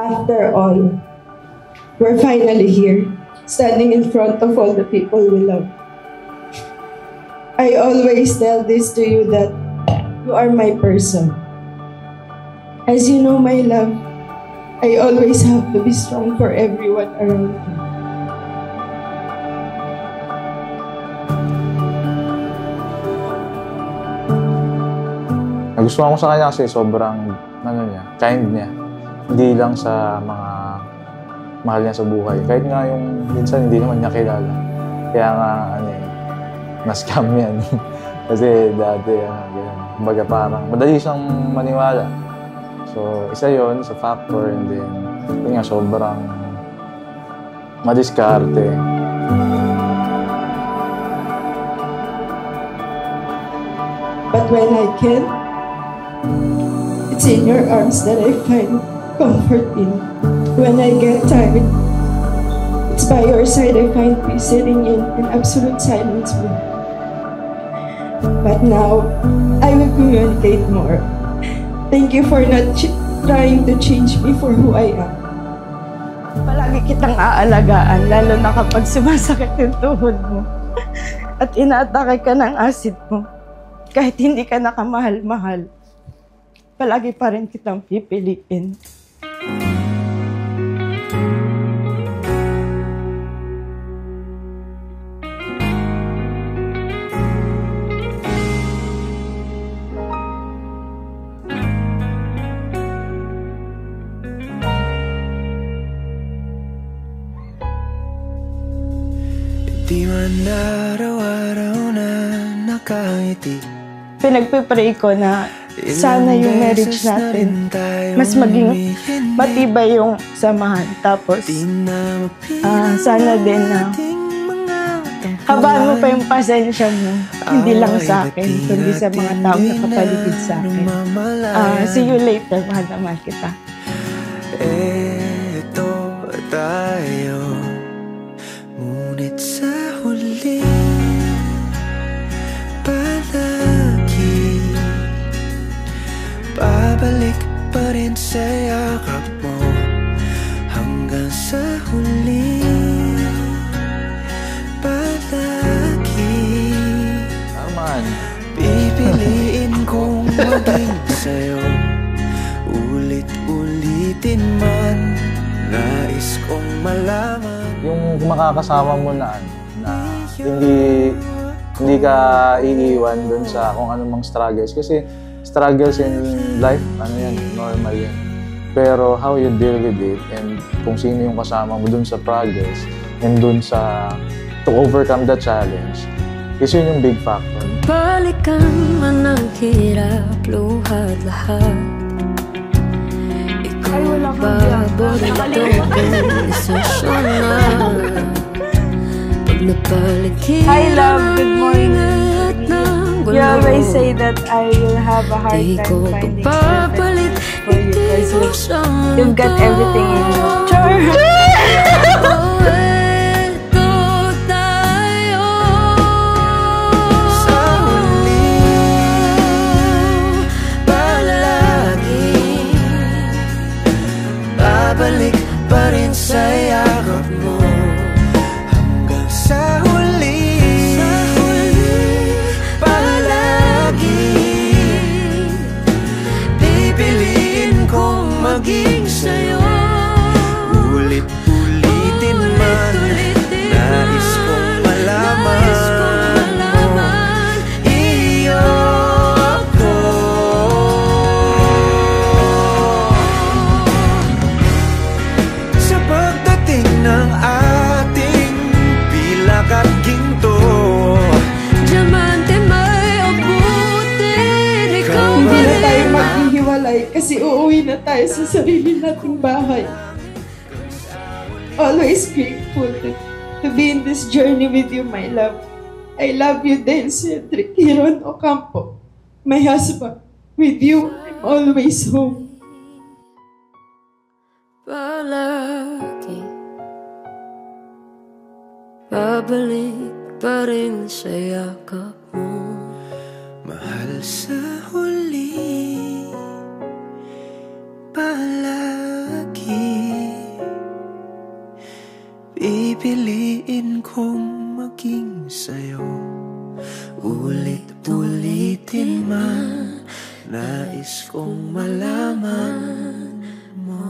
After all, we're finally here, standing in front of all the people we love. I always tell this to you that you are my person. As you know, my love, I always have to be strong for everyone around me. Nagustuhan ko sa kanya kasi sobrang kind niya. Hindi lang sa mga mahal niya sa buhay. Kahit nga yung minsan hindi naman niya kilala. Kaya nga, na-scam yan. Kasi dati, ganyan. Kumbaga parang madali siyang maniwala. So, isa yon sa factor, and then, yun nga, sobrang madiskarte. But when I can't, it's in your arms that I find comfort in. When I get tired, it's by your side I find peace sitting in absolute silence with you. But now, I will communicate more. Thank you for not trying to change me for who I am. Palagi kitang aalagaan, lalo na kapag sumasakit yung tuhod mo. At inaatake ka ng acid mo. Kahit hindi ka nakamahal-mahal, palagi pa rin kitang pipiliin. Di man araw-araw na nakangiti. Pinagpipray ko na sana yung marriage natin mas maging matibay yung samahan. Tapos, sana din na habaan mo pa yung pasensya mo. Hindi lang sa akin, kundi sa mga tao na kapaligid sa akin. See you later, mahal na mahal kita. Eto tayo, ngunit sa huli babalik pa rin sa yakap mo hanggang sa huli. Palagi pipiliin kong maging sa'yo. Ulit-ulitin man, nais kong malaman. Yung makakasama mo na hindi ka iiwan dun sa kung anumang struggles. Kasi struggles in life, normal yan. Pero how you deal with it and kung sino yung kasama mo dun sa progress and dun sa to overcome the challenge, is yun yung big factor. Balikan man ang hirap, luhat lahat. Ikaw paborito kong desisyon na pag napaligid. Hi love, good morning. You always say that I will have a hard time finding something for you because you've got everything in you. Babalik pa rin sa yakap mo hanggang sa huli. Maging sa'yo, ulit-ulitin man, nais kong malaman, iyo ako. Sa pagdating ng ating pilak at ginto, diamante may abutin, ikaw pa hindi na rin. tayo maghihiwalay kasi uuwi na tayo sa sarili nating bahay. Always grateful to be in this journey with you, my love. I love you din, Cedric Hiron Ocampo, my husband. With you, I'm always home. Palagi babalik pa rin sa yakap mo. mahal sa huli, palagi. pipiliin kong maging sa'yo. Ulit-ulitin man, nais kong malaman mo.